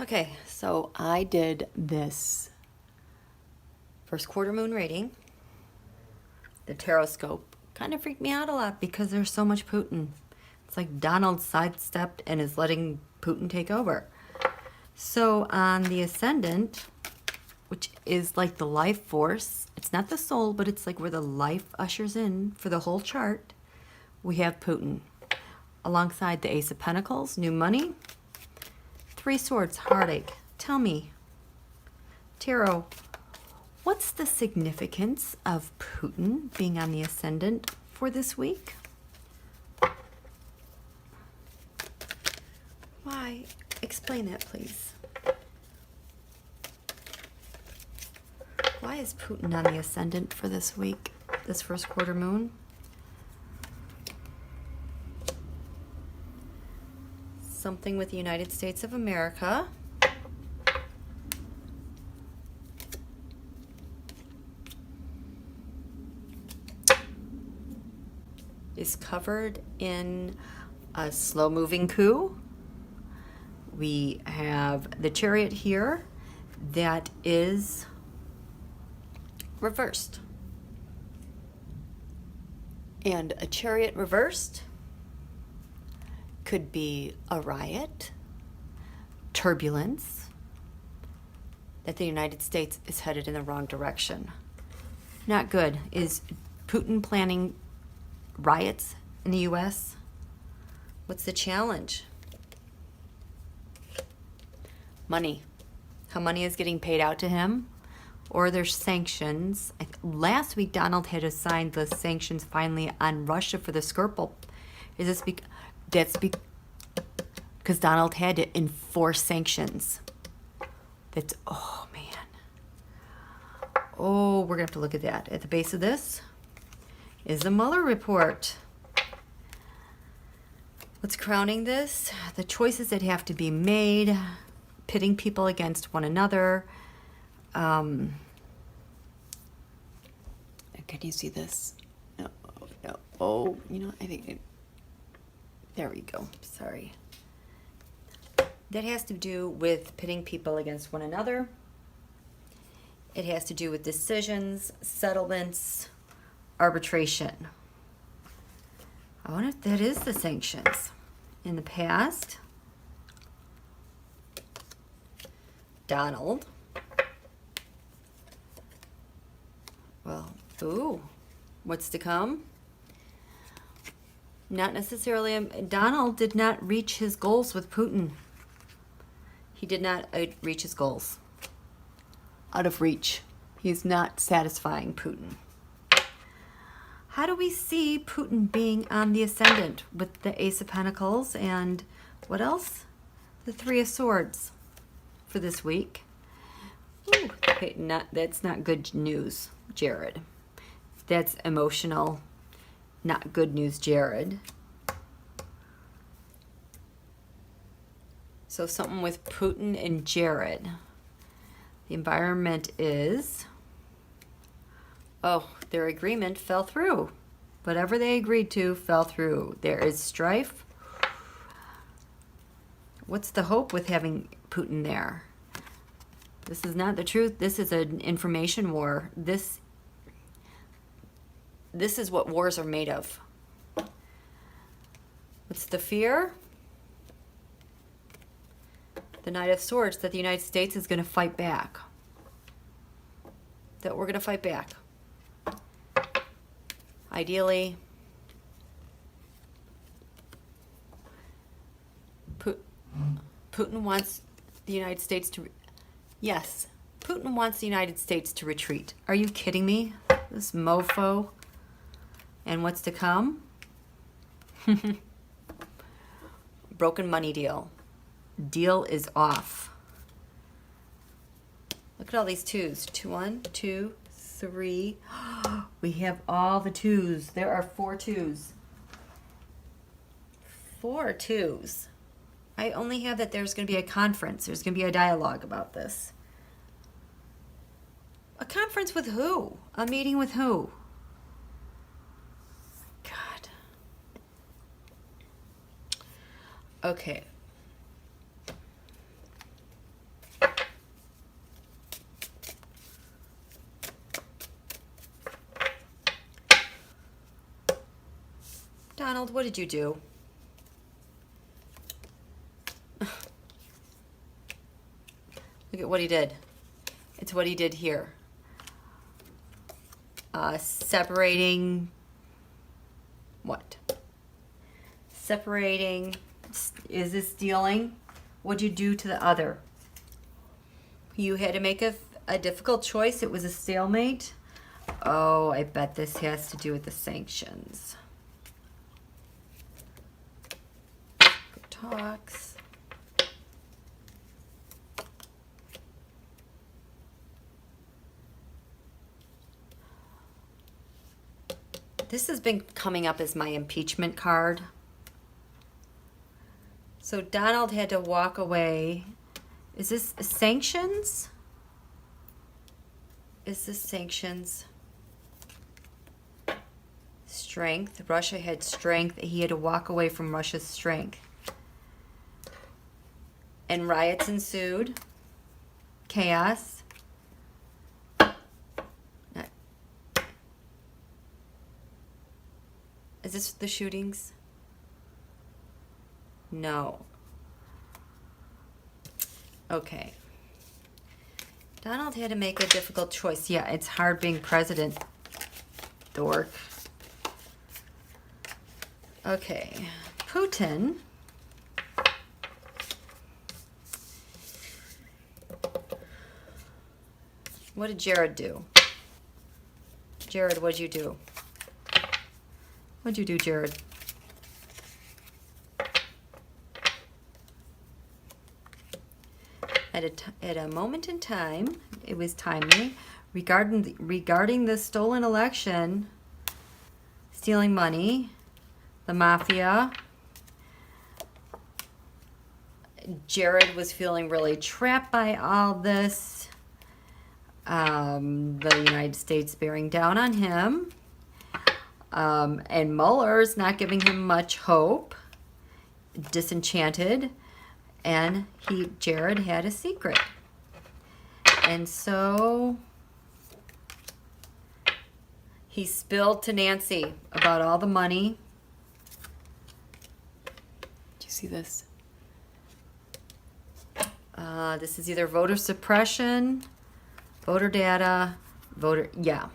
Okay, so I did this first quarter moon reading. The Tarotstrology kind of freaked me out a lot because there's so much Putin. It's like Donald sidestepped and is letting Putin take over. So on the ascendant, which is like the life force, it's not the soul, but it's like where the life ushers in for the whole chart, we have Putin. Alongside the Ace of Pentacles, new money, Three Swords, heartache. Tell me, Tarot, what's the significance of Putin being on the ascendant for this week? Why? Explain that, please. Why is Putin on the ascendant for this week, this first quarter moon? Something with the United States of America. Is covered in a slow-moving coup. We have the Chariot here that is reversed. And a Chariot reversed could be a riot, turbulence, that the United States is headed in the wrong direction. Not good. Is Putin planning riots in the U.S.? What's the challenge? Money. How money is getting paid out to him? Or there's sanctions. Last week, Donald had assigned the sanctions finally on Russia for the Skripal. Is this because Donald had to enforce sanctions? That's, oh man. Oh, we're going to have to look at that. At the base of this is the Mueller report. What's crowning this? The choices that have to be made, pitting people against one another. Can you see this? No, no. Oh, you know, I think there we go. Sorry. That has to do with pitting people against one another. It has to do with decisions, settlements, arbitration. I wonder if that is the sanctions. In the past, Donald, well, ooh, what's to come? Not necessarily. Donald did not reach his goals with Putin. He did not reach his goals. Out of reach. He's not satisfying Putin. How do we see Putin being on the ascendant with the Ace of Pentacles and what else? The Three of Swords for this week. Ooh, okay, that's not good news, Jared. That's emotional. Not good news, Jared. So something with Putin and Jared. The environment is, oh, their agreement fell through. Whatever they agreed to fell through. There is strife. What's the hope with having Putin there? This is not the truth. This is an information war. This is what wars are made of. What's the fear? The Knight of Swords, that the United States is going to fight back. That we're going to fight back. Ideally, Putin wants the United States to... Yes, Putin wants the United States to retreat. Are you kidding me? This mofo. And what's to come? Broken money deal. Deal is off. Look at all these twos. 1, 2, 3. We have all the twos. There are 4 twos. 4 twos. I only have that there's going to be a conference. There's going to be a dialogue about this. A conference with who? A meeting with who? God. Okay. Donald, what did you do? Look at what he did. It's what he did here. Separating what? Separating. Is this stealing? What'd you do to the other? You had to make a difficult choice. It was a stalemate. Oh, I bet this has to do with the sanctions. Talks. This has been coming up as my impeachment card. So Donald had to walk away. Is this sanctions? Is this sanctions? Strength. Russia had strength. He had to walk away from Russia's strength. And riots ensued. Chaos. Is this the shootings? No. Okay. Donald had to make a difficult choice. Yeah, it's hard being president. Dork. Okay. Putin. What did Jared do? Jared, what'd you do? What'd you do, Jared? At a moment in time, it was timely, regarding the stolen election, stealing money, the mafia. Jared was feeling really trapped by all this. The United States bearing down on him. And Mueller's not giving him much hope. Disenchanted. And Jared had a secret. And so he spilled to Nancy about all the money. Do you see this? This is either voter suppression, voter data, yeah.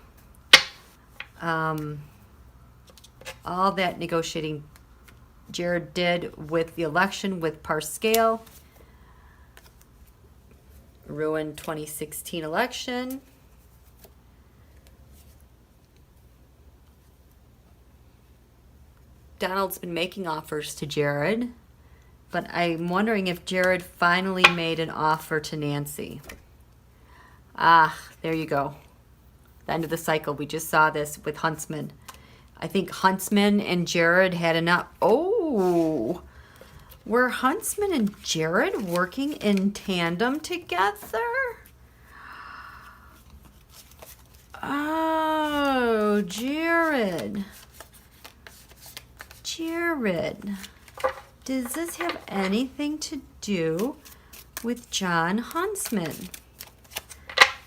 All that negotiating Jared did with the election with Parscale. Ruined 2016 election. Donald's been making offers to Jared, but I'm wondering if Jared finally made an offer to Nancy. Ah, there you go. The end of the cycle. We just saw this with Huntsman. I think Huntsman and Jared had enough. Oh, were Huntsman and Jared working in tandem together? Oh, Jared. Jared. Does this have anything to do with John Huntsman?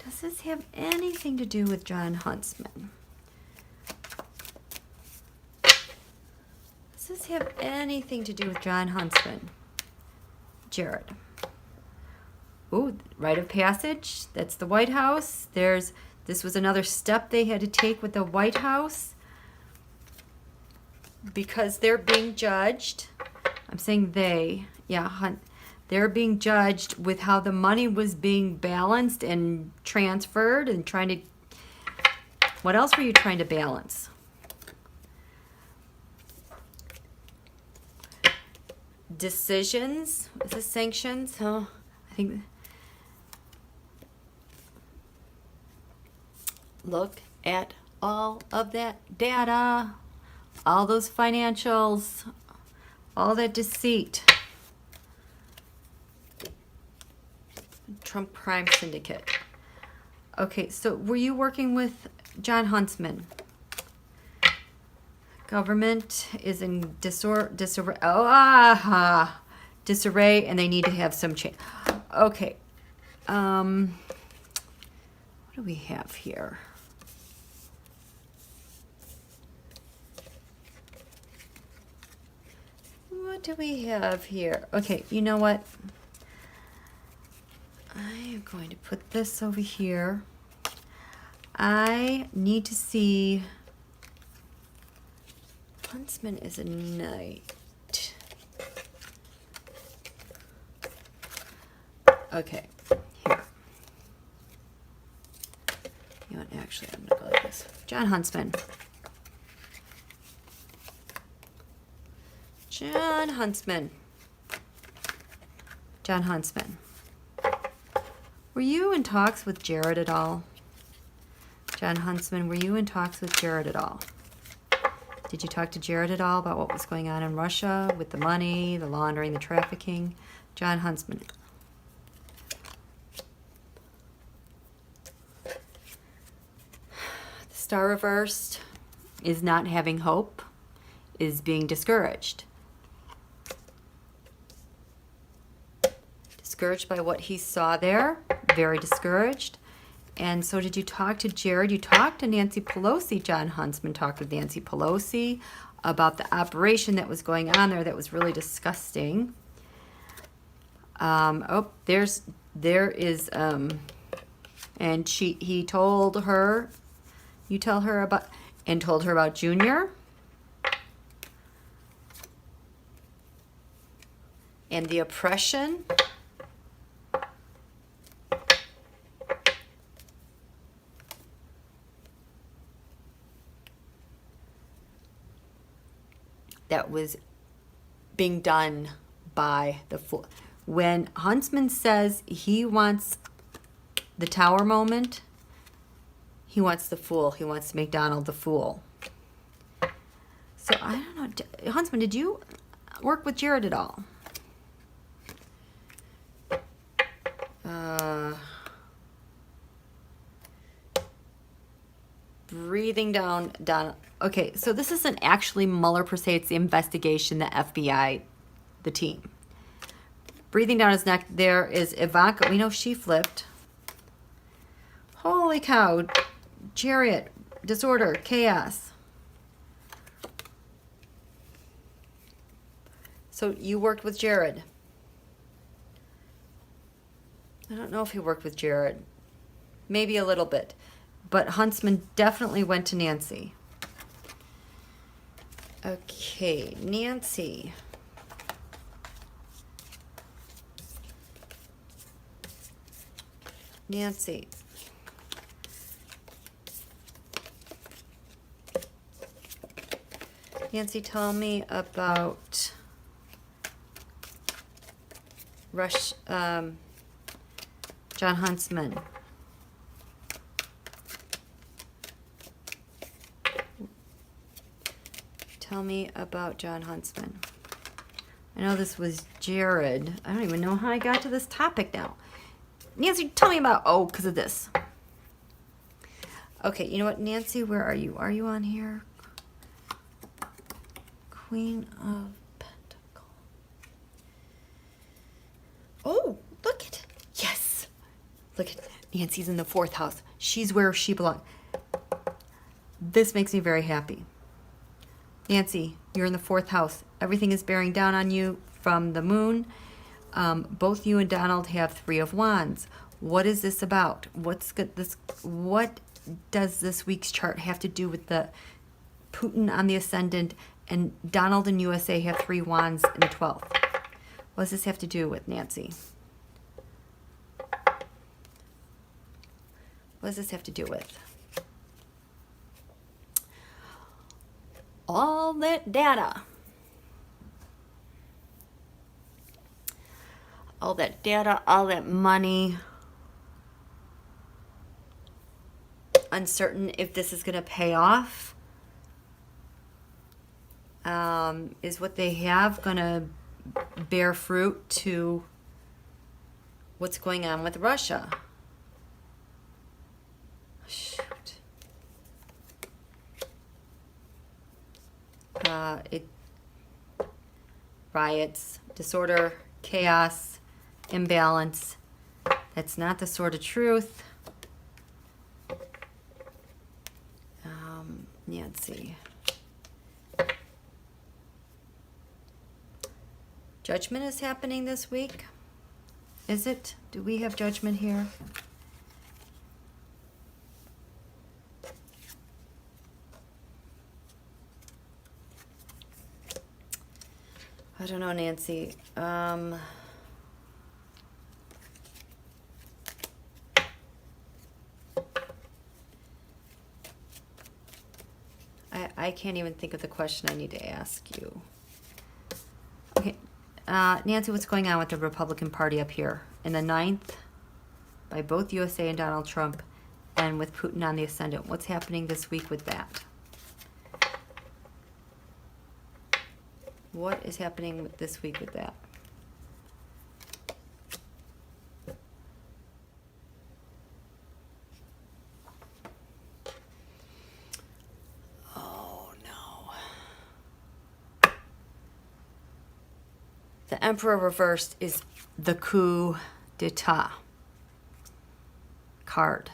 Does this have anything to do with John Huntsman? Does this have anything to do with John Huntsman? Jared. Ooh, rite of passage. That's the White House. This was another step they had to take with the White House because they're being judged. I'm saying they. Yeah, they're being judged with how the money was being balanced and transferred and trying to... What else were you trying to balance? Decisions. Is this sanctions? Huh? I think... Look at all of that data. All those financials. All that deceit. Trump Prime Syndicate. Okay, so were you working with John Huntsman? Government is in disarray, disarray, and they need to have some change. Okay. What do we have here? what do we have here? Okay, you know what? I am going to put this over here. I need to see... Huntsman is a knight. Okay, here. You know what, actually, I'm going to go like this. John Huntsman. John Huntsman. John Huntsman. Were you in talks with Jared at all? John Huntsman, were you in talks with Jared at all? Did you talk to Jared at all about what was going on in Russia with the money, the laundering, the trafficking? John Huntsman. The star reversed is not having hope, is being discouraged. Discouraged by what he saw there, very discouraged. And so did you talk to Jared? You talked to Nancy Pelosi. John Huntsman talked with Nancy Pelosi about the operation that was going on there that was really disgusting. There is, and he told her, you tell her about, and told her about Junior. And the oppression. That was being done by the fool. When Huntsman says he wants the tower moment, he wants the fool. He wants to make Donald the fool. So I don't know. Huntsman, did you work with Jared at all? Breathing down, Donald. Okay, so this isn't actually Mueller per se. It's the investigation, the FBI, the team. Breathing down his neck, there is Ivanka. We know she flipped. Holy cow. Chariot, disorder, chaos. So you worked with Jared. I don't know if he worked with Jared. Maybe a little bit. But Huntsman definitely went to Nancy. Okay, Nancy. Nancy. Nancy, tell me about John Huntsman. Tell me about John Huntsman. I know this was Jared. I don't even know how I got to this topic now. Nancy, tell me about, because of this. Okay, you know what, Nancy, where are you? Are you on here? Queen of Pentacles. Oh, look at it. Yes. Look at Nancy's in the 4th house. She's where she belongs. This makes me very happy. Nancy, you're in the 4th house. Everything is bearing down on you from the moon. Both you and Donald have 3 of Wands. What is this about? What does this week's chart have to do with the Putin on the ascendant and Donald and USA have 3 Wands in the 12th? What does this have to do with, Nancy? What does this have to do with? All that data. All that data, all that money. Uncertain if this is going to pay off. Is what they have going to bear fruit to what's going on with Russia? Shoot. Riots, disorder, chaos, imbalance. That's not the sword of truth. Nancy. Judgment is happening this week. Is it? Do we have judgment here? I don't know, Nancy. I can't even think of the question I need to ask you. Okay, Nancy, what's going on with the Republican Party up here? In the 9th, by both USA and Donald Trump, and with Putin on the ascendant. What's happening this week with that? What is happening this week with that? Oh, no. The Emperor reversed is the coup d'etat card.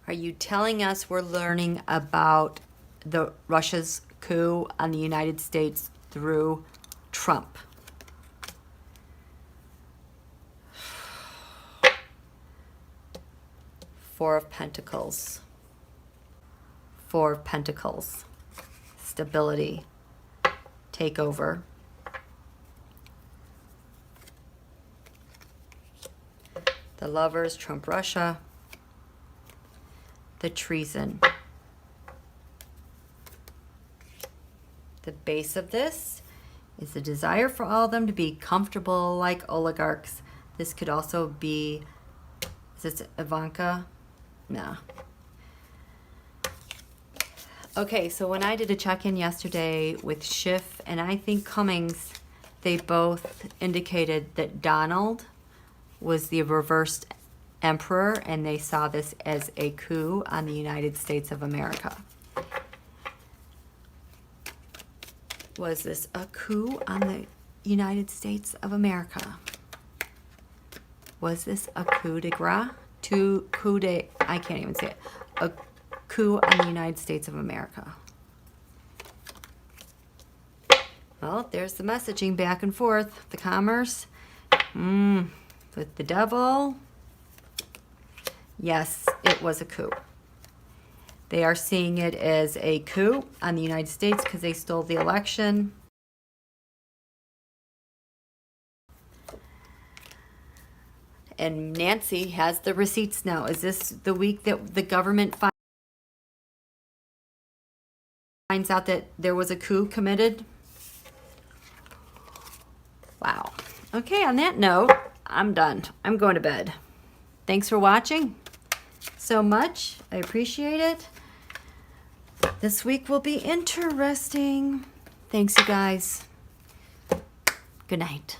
Are you telling us we're learning about the Russia's coup on the United States through Trump? Four of Pentacles. Four of Pentacles. Stability. Takeover. The Lovers, Trump, Russia. The treason. The base of this is the desire for all of them to be comfortable like oligarchs. This could also be, is this Ivanka? Nah. Okay, so when I did a check-in yesterday with Schiff and I think Cummings, they both indicated that Donald was the reversed emperor and they saw this as a coup on the United States of America. Was this a coup on the United States of America? Was this a coup de grace? I can't even say it. A coup on the United States of America. Well, there's the messaging back and forth. The commerce. With the devil. Yes, it was a coup. They are seeing it as a coup on the United States because they stole the election. And Nancy has the receipts now. Is this the week that the government finds out that there was a coup committed? Wow. Okay, on that note, I'm done. I'm going to bed. Thanks for watching so much. I appreciate it. This week will be interesting. Thanks, you guys. Good night.